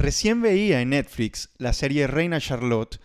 Recién veía en Netflix la serie Reina Charlotte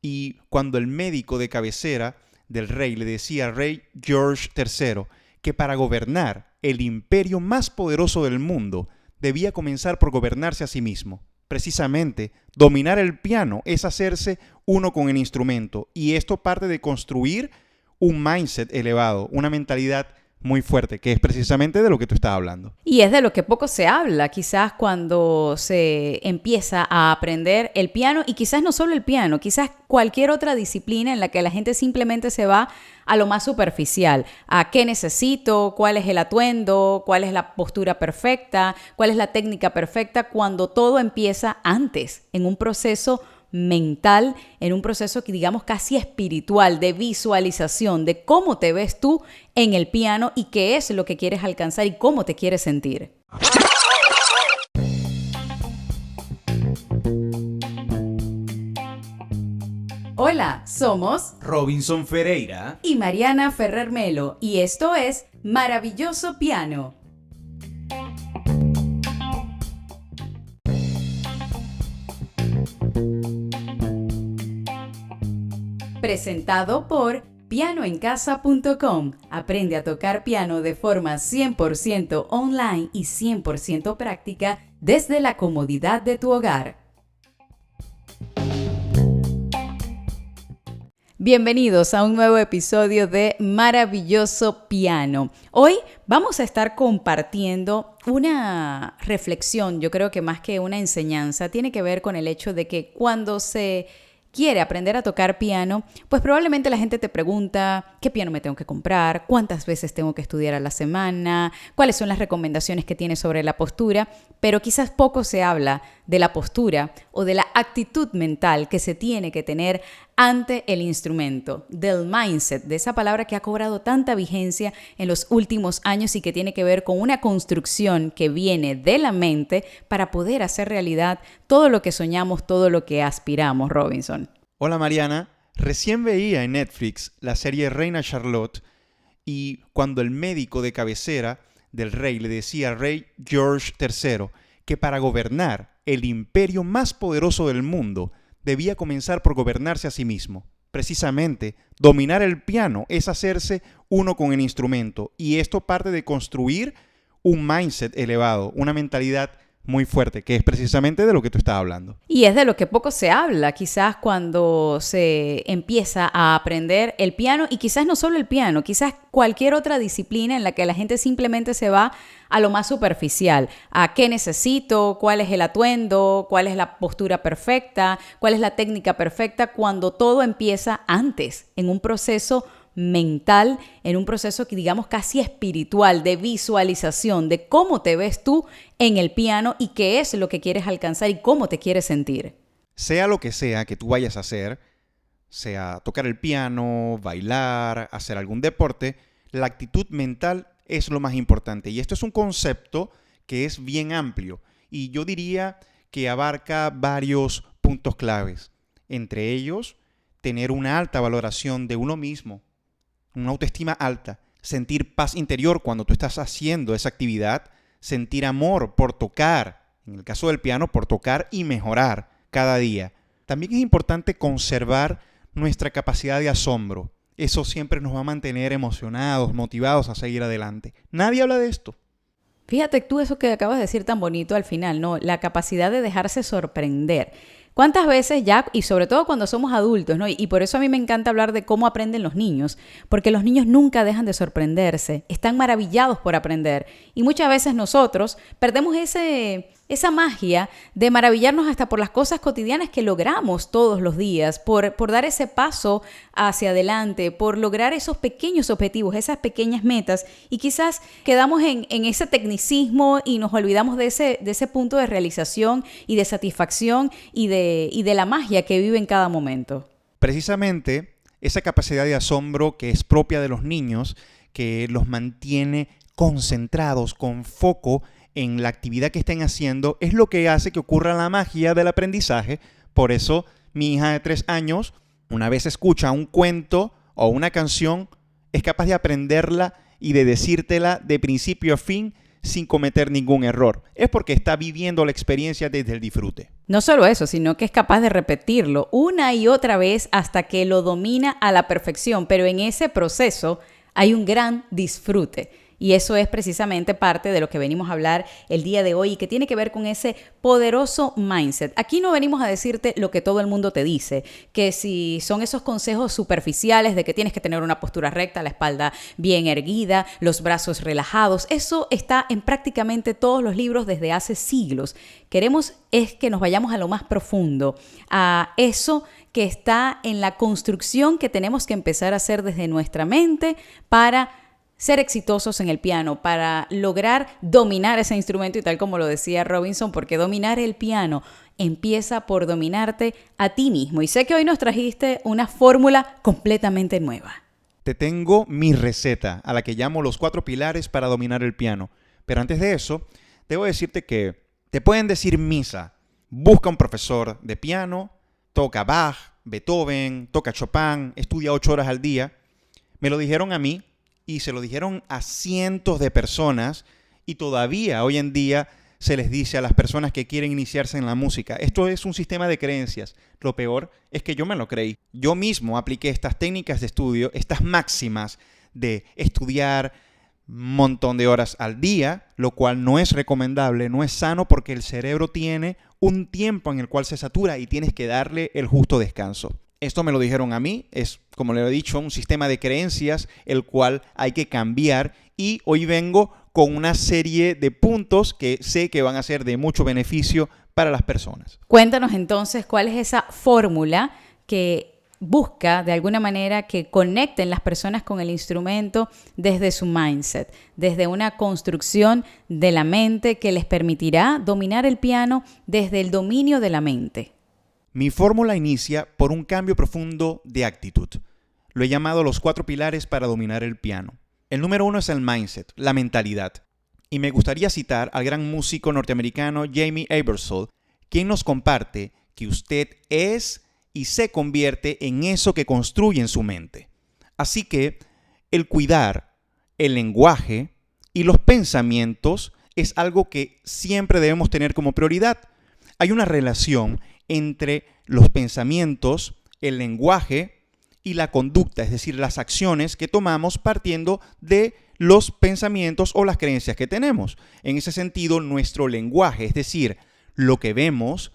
y cuando el médico de cabecera del rey le decía al rey George III que para gobernar el imperio más poderoso del mundo debía comenzar por gobernarse a sí mismo. Precisamente, dominar el piano es hacerse uno con el instrumento y esto parte de construir un mindset elevado, una mentalidad muy fuerte, que es precisamente de lo que tú estás hablando. Y es de lo que poco se habla, quizás cuando se empieza a aprender el piano, y quizás no solo el piano, quizás cualquier otra disciplina en la que la gente simplemente se va a lo más superficial, a qué necesito, cuál es el atuendo, cuál es la postura perfecta, cuál es la técnica perfecta, cuando todo empieza antes, en un proceso mental, en un proceso que digamos casi espiritual, de visualización, de cómo te ves tú en el piano y qué es lo que quieres alcanzar y cómo te quieres sentir. Hola, somos Robinson Ferreira y Mariana Ferrer Melo y esto es Maravilloso Piano. Presentado por pianoencasa.com. Aprende a tocar piano de forma 100% online y 100% práctica desde la comodidad de tu hogar. Bienvenidos a un nuevo episodio de Maravilloso Piano. Hoy vamos a estar compartiendo una reflexión, yo creo que más que una enseñanza, tiene que ver con el hecho de que cuando se quiere aprender a tocar piano, pues probablemente la gente te pregunta qué piano me tengo que comprar, cuántas veces tengo que estudiar a la semana, cuáles son las recomendaciones que tienes sobre la postura, pero quizás poco se habla de la postura o de la actitud mental que se tiene que tener ante el instrumento, del mindset, de esa palabra que ha cobrado tanta vigencia en los últimos años y que tiene que ver con una construcción que viene de la mente para poder hacer realidad todo lo que soñamos, todo lo que aspiramos, Robinson. Hola Mariana, recién veía en Netflix la serie Reina Charlotte y cuando el médico de cabecera del rey le decía al rey George III que para gobernar el imperio más poderoso del mundo debía comenzar por gobernarse a sí mismo. Precisamente, dominar el piano es hacerse uno con el instrumento y esto parte de construir un mindset elevado, una mentalidad muy fuerte, que es precisamente de lo que tú estás hablando. Y es de lo que poco se habla, quizás cuando se empieza a aprender el piano, y quizás no solo el piano, quizás cualquier otra disciplina en la que la gente simplemente se va a lo más superficial, a qué necesito, cuál es el atuendo, cuál es la postura perfecta, cuál es la técnica perfecta, cuando todo empieza antes, en un proceso mental, en un proceso que digamos casi espiritual, de visualización, de cómo te ves tú en el piano y qué es lo que quieres alcanzar y cómo te quieres sentir. Sea lo que sea que tú vayas a hacer, sea tocar el piano, bailar, hacer algún deporte, la actitud mental es lo más importante. Y esto es un concepto que es bien amplio y yo diría que abarca varios puntos claves. Entre ellos, tener una alta valoración de uno mismo, una autoestima alta, sentir paz interior cuando tú estás haciendo esa actividad, sentir amor por tocar, en el caso del piano, por tocar y mejorar cada día. También es importante conservar nuestra capacidad de asombro. Eso siempre nos va a mantener emocionados, motivados a seguir adelante. Nadie habla de esto. Fíjate tú eso que acabas de decir tan bonito al final, ¿no? La capacidad de dejarse sorprender. ¿Cuántas veces ya, y sobre todo cuando somos adultos, ¿no? Y por eso a mí me encanta hablar de cómo aprenden los niños, porque los niños nunca dejan de sorprenderse, están maravillados por aprender. Y muchas veces nosotros perdemos esa magia de maravillarnos hasta por las cosas cotidianas que logramos todos los días, por dar ese paso hacia adelante, por lograr esos pequeños objetivos, esas pequeñas metas, y quizás quedamos en ese tecnicismo y nos olvidamos de ese punto de realización y de satisfacción y de la magia que vive en cada momento. Precisamente esa capacidad de asombro que es propia de los niños, que los mantiene concentrados, con foco en la actividad que estén haciendo, es lo que hace que ocurra la magia del aprendizaje. Por eso mi hija de 3 años, una vez escucha un cuento o una canción, es capaz de aprenderla y de decírtela de principio a fin sin cometer ningún error. Es porque está viviendo la experiencia desde el disfrute. No solo eso, sino que es capaz de repetirlo una y otra vez hasta que lo domina a la perfección, pero en ese proceso hay un gran disfrute. Y eso es precisamente parte de lo que venimos a hablar el día de hoy y que tiene que ver con ese poderoso mindset. Aquí no venimos a decirte lo que todo el mundo te dice, que si son esos consejos superficiales de que tienes que tener una postura recta, la espalda bien erguida, los brazos relajados. Eso está en prácticamente todos los libros desde hace siglos. Queremos es que nos vayamos a lo más profundo, a eso que está en la construcción que tenemos que empezar a hacer desde nuestra mente para ser exitosos en el piano, para lograr dominar ese instrumento y tal como lo decía Robinson, porque dominar el piano empieza por dominarte a ti mismo. Y sé que hoy nos trajiste una fórmula completamente nueva. Te tengo mi receta, a la que llamo los 4 pilares para dominar el piano. Pero antes de eso, debo decirte que te pueden decir misa. Busca un profesor de piano, toca Bach, Beethoven, toca Chopin, estudia 8 horas al día. Me lo dijeron a mí. Y se lo dijeron a cientos de personas y todavía hoy en día se les dice a las personas que quieren iniciarse en la música. Esto es un sistema de creencias. Lo peor es que yo me lo creí. Yo mismo apliqué estas técnicas de estudio, estas máximas de estudiar un montón de horas al día, lo cual no es recomendable, no es sano porque el cerebro tiene un tiempo en el cual se satura y tienes que darle el justo descanso. Esto me lo dijeron a mí, es, como le he dicho, un sistema de creencias el cual hay que cambiar y hoy vengo con una serie de puntos que sé que van a ser de mucho beneficio para las personas. Cuéntanos entonces cuál es esa fórmula que busca de alguna manera que conecten las personas con el instrumento desde su mindset, desde una construcción de la mente que les permitirá dominar el piano desde el dominio de la mente. Mi fórmula inicia por un cambio profundo de actitud. Lo he llamado los 4 pilares para dominar el piano. El número 1 es el mindset, la mentalidad. Y me gustaría citar al gran músico norteamericano Jamie Aebersold, quien nos comparte que usted es y se convierte en eso que construye en su mente. Así que el cuidar el lenguaje y los pensamientos es algo que siempre debemos tener como prioridad. Hay una relación entre los pensamientos, el lenguaje y la conducta, es decir, las acciones que tomamos partiendo de los pensamientos o las creencias que tenemos. En ese sentido, nuestro lenguaje, es decir, lo que vemos,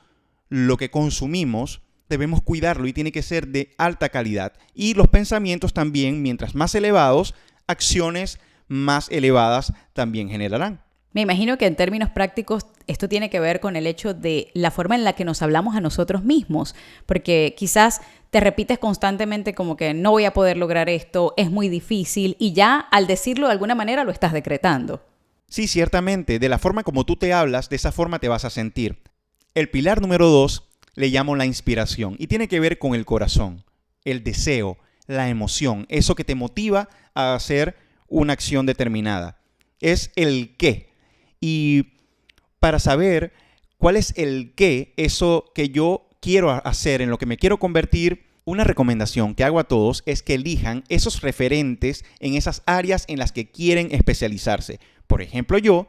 lo que consumimos, debemos cuidarlo y tiene que ser de alta calidad. Y los pensamientos también, mientras más elevados, acciones más elevadas también generarán. Me imagino que en términos prácticos esto tiene que ver con el hecho de la forma en la que nos hablamos a nosotros mismos, porque quizás te repites constantemente como que no voy a poder lograr esto, es muy difícil y ya al decirlo de alguna manera lo estás decretando. Sí, ciertamente, de la forma como tú te hablas, de esa forma te vas a sentir. El pilar número 2 le llamo la inspiración y tiene que ver con el corazón, el deseo, la emoción, eso que te motiva a hacer una acción determinada. Es el qué. Y para saber cuál es el qué, eso que yo quiero hacer, en lo que me quiero convertir, una recomendación que hago a todos es que elijan esos referentes en esas áreas en las que quieren especializarse. Por ejemplo, yo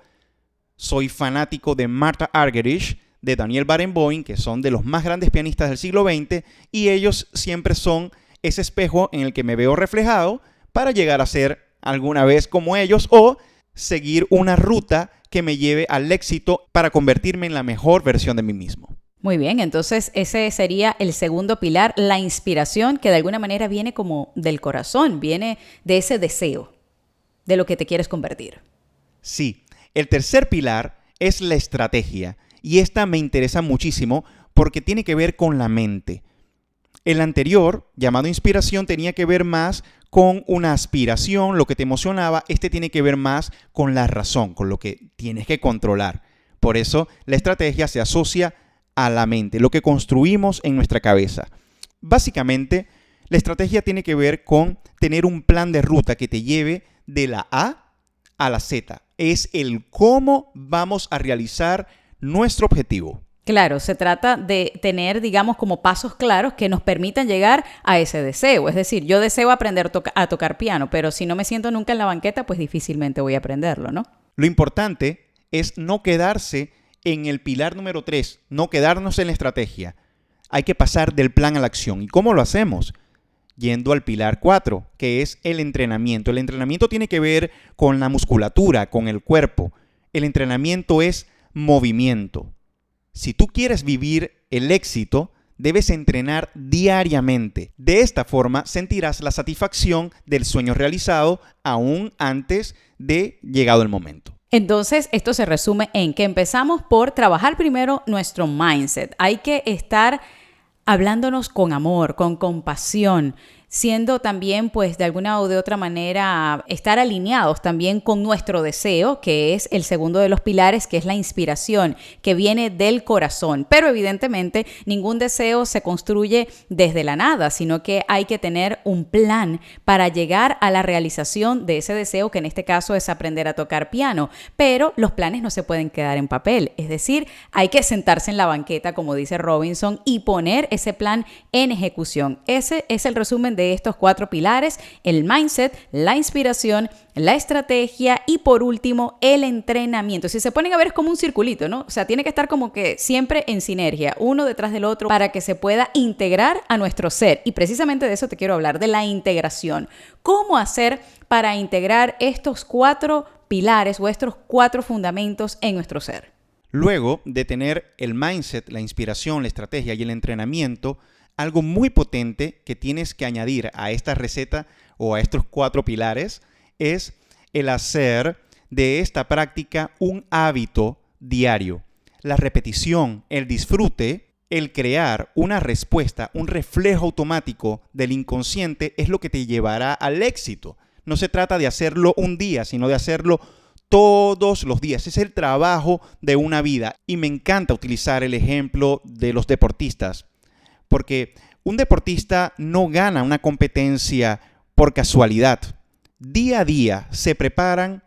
soy fanático de Martha Argerich, de Daniel Barenboim, que son de los más grandes pianistas del siglo XX, y ellos siempre son ese espejo en el que me veo reflejado para llegar a ser alguna vez como ellos o seguir una ruta que me lleve al éxito para convertirme en la mejor versión de mí mismo. Muy bien, entonces ese sería el segundo pilar, la inspiración, que de alguna manera viene como del corazón, viene de ese deseo, de lo que te quieres convertir. Sí, el tercer pilar es la estrategia y esta me interesa muchísimo porque tiene que ver con la mente. El anterior, llamado inspiración, tenía que ver más con una aspiración, lo que te emocionaba. Este tiene que ver más con la razón, con lo que tienes que controlar. Por eso, la estrategia se asocia a la mente, lo que construimos en nuestra cabeza. Básicamente, la estrategia tiene que ver con tener un plan de ruta que te lleve de la A a la Z. Es el cómo vamos a realizar nuestro objetivo. Claro, se trata de tener, digamos, como pasos claros que nos permitan llegar a ese deseo. Es decir, yo deseo aprender a tocar piano, pero si no me siento nunca en la banqueta, pues difícilmente voy a aprenderlo, ¿no? Lo importante es no quedarse en el pilar número 3, no quedarnos en la estrategia. Hay que pasar del plan a la acción. ¿Y cómo lo hacemos? Yendo al pilar 4, que es el entrenamiento. El entrenamiento tiene que ver con la musculatura, con el cuerpo. El entrenamiento es movimiento. Si tú quieres vivir el éxito, debes entrenar diariamente. De esta forma sentirás la satisfacción del sueño realizado aún antes de llegado el momento. Entonces, esto se resume en que empezamos por trabajar primero nuestro mindset. Hay que estar hablándonos con amor, con compasión, siendo también, pues, de alguna o de otra manera, estar alineados también con nuestro deseo, que es el segundo de los pilares, que es la inspiración, que viene del corazón. Pero evidentemente, ningún deseo se construye desde la nada, sino que hay que tener un plan para llegar a la realización de ese deseo, que en este caso es aprender a tocar piano. Pero los planes no se pueden quedar en papel, es decir, hay que sentarse en la banqueta, como dice Robinson, y poner ese plan en ejecución. Ese es el resumen de estos 4 pilares: el mindset, la inspiración, la estrategia y por último el entrenamiento. Si se ponen a ver, es como un circulito, ¿no? O sea, tiene que estar como que siempre en sinergia, uno detrás del otro, para que se pueda integrar a nuestro ser. Y precisamente de eso te quiero hablar, de la integración. ¿Cómo hacer para integrar estos 4 pilares o estos 4 fundamentos en nuestro ser? Luego de tener el mindset, la inspiración, la estrategia y el entrenamiento, algo muy potente que tienes que añadir a esta receta o a estos 4 pilares es el hacer de esta práctica un hábito diario. La repetición, el disfrute, el crear una respuesta, un reflejo automático del inconsciente es lo que te llevará al éxito. No se trata de hacerlo un día, sino de hacerlo todos los días. Es el trabajo de una vida. Y me encanta utilizar el ejemplo de los deportistas, porque un deportista no gana una competencia por casualidad. Día a día se preparan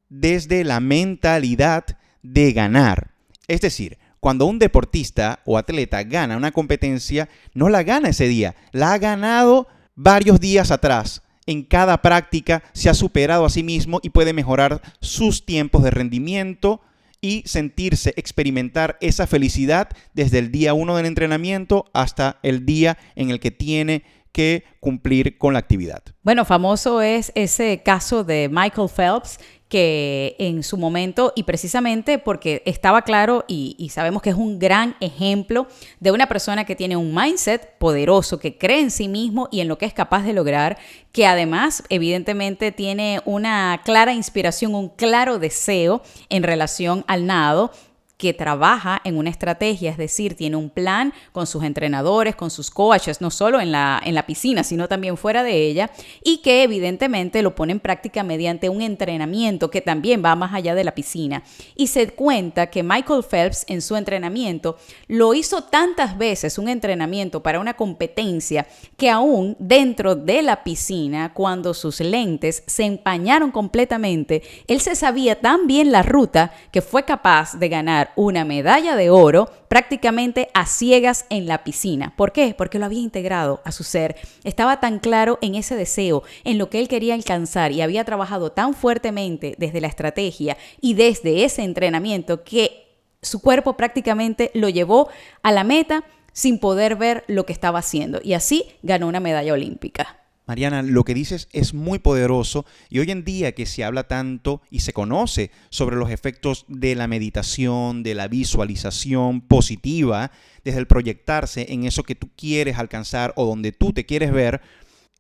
desde la mentalidad de ganar. Es decir, cuando un deportista o atleta gana una competencia, no la gana ese día, la ha ganado varios días atrás. En cada práctica se ha superado a sí mismo y puede mejorar sus tiempos de rendimiento y sentirse, experimentar esa felicidad desde el día 1 del entrenamiento hasta el día en el que tiene que cumplir con la actividad. Bueno, famoso es ese caso de Michael Phelps, que en su momento, y precisamente porque estaba claro y sabemos que es un gran ejemplo de una persona que tiene un mindset poderoso, que cree en sí mismo y en lo que es capaz de lograr, que además evidentemente tiene una clara inspiración, un claro deseo en relación al nado, que trabaja en una estrategia, es decir, tiene un plan con sus entrenadores, con sus coaches, no solo en la piscina, sino también fuera de ella, y que evidentemente lo pone en práctica mediante un entrenamiento que también va más allá de la piscina. Y se cuenta que Michael Phelps en su entrenamiento lo hizo tantas veces, un entrenamiento para una competencia, que aún dentro de la piscina, cuando sus lentes se empañaron completamente, él se sabía tan bien la ruta que fue capaz de ganar una medalla de oro prácticamente a ciegas en la piscina. ¿Por qué? Porque lo había integrado a su ser. Estaba tan claro en ese deseo, en lo que él quería alcanzar, y había trabajado tan fuertemente desde la estrategia y desde ese entrenamiento que su cuerpo prácticamente lo llevó a la meta sin poder ver lo que estaba haciendo. Y así ganó una medalla olímpica. Mariana, lo que dices es muy poderoso y hoy en día que se habla tanto y se conoce sobre los efectos de la meditación, de la visualización positiva, desde el proyectarse en eso que tú quieres alcanzar o donde tú te quieres ver,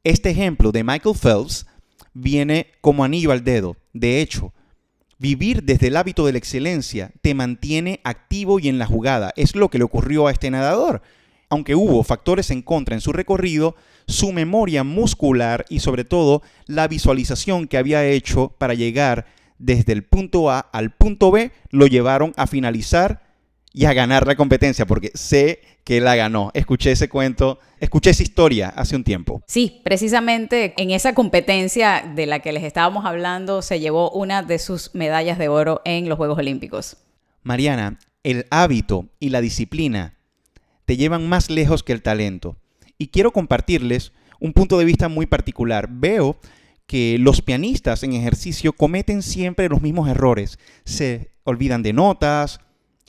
este ejemplo de Michael Phelps viene como anillo al dedo. De hecho, vivir desde el hábito de la excelencia te mantiene activo y en la jugada. Es lo que le ocurrió a este nadador. Aunque hubo factores en contra en su recorrido, su memoria muscular y sobre todo la visualización que había hecho para llegar desde el punto A al punto B lo llevaron a finalizar y a ganar la competencia, porque sé que la ganó. Escuché ese cuento, escuché esa historia hace un tiempo. Sí, precisamente en esa competencia de la que les estábamos hablando se llevó una de sus medallas de oro en los Juegos Olímpicos. Mariana, el hábito y la disciplina te llevan más lejos que el talento. Y quiero compartirles un punto de vista muy particular. Veo que los pianistas en ejercicio cometen siempre los mismos errores. Se olvidan de notas,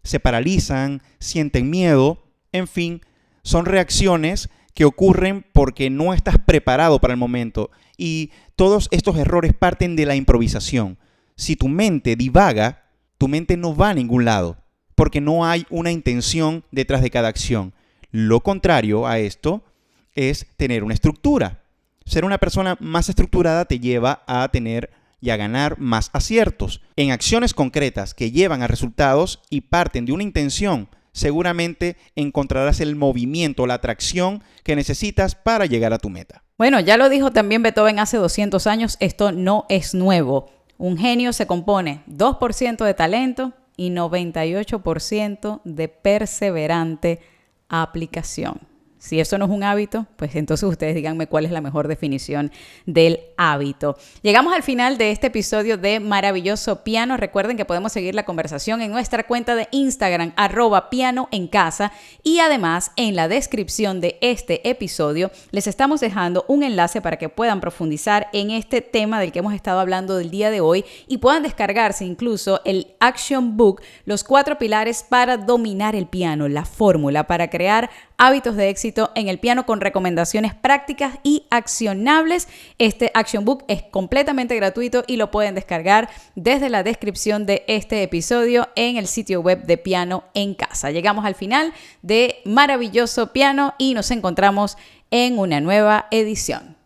se paralizan, sienten miedo, en fin, son reacciones que ocurren porque no estás preparado para el momento y todos estos errores parten de la improvisación. Si tu mente divaga, tu mente no va a ningún lado porque no hay una intención detrás de cada acción. Lo contrario a esto es tener una estructura. Ser una persona más estructurada te lleva a tener y a ganar más aciertos. En acciones concretas que llevan a resultados y parten de una intención, seguramente encontrarás el movimiento, la atracción que necesitas para llegar a tu meta. Bueno, ya lo dijo también Beethoven hace 200 años, esto no es nuevo. Un genio se compone 2% de talento y 98% de perseverante aplicación. Si eso no es un hábito, pues entonces ustedes díganme cuál es la mejor definición del hábito. Llegamos al final de este episodio de Maravilloso Piano. Recuerden que podemos seguir la conversación en nuestra cuenta de Instagram, @pianoencasa. Y además, en la descripción de este episodio, les estamos dejando un enlace para que puedan profundizar en este tema del que hemos estado hablando del día de hoy y puedan descargarse incluso el Action Book, los 4 pilares para dominar el piano, la fórmula para crear hábitos de éxito en el piano con recomendaciones prácticas y accionables. Este Action Book es completamente gratuito y lo pueden descargar desde la descripción de este episodio en el sitio web de Piano en Casa. Llegamos al final de Maravilloso Piano y nos encontramos en una nueva edición.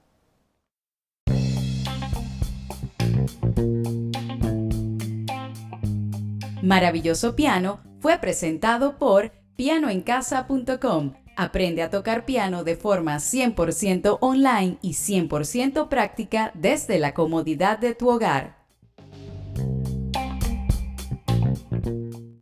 Maravilloso Piano fue presentado por pianoencasa.com. Aprende a tocar piano de forma 100% online y 100% práctica desde la comodidad de tu hogar.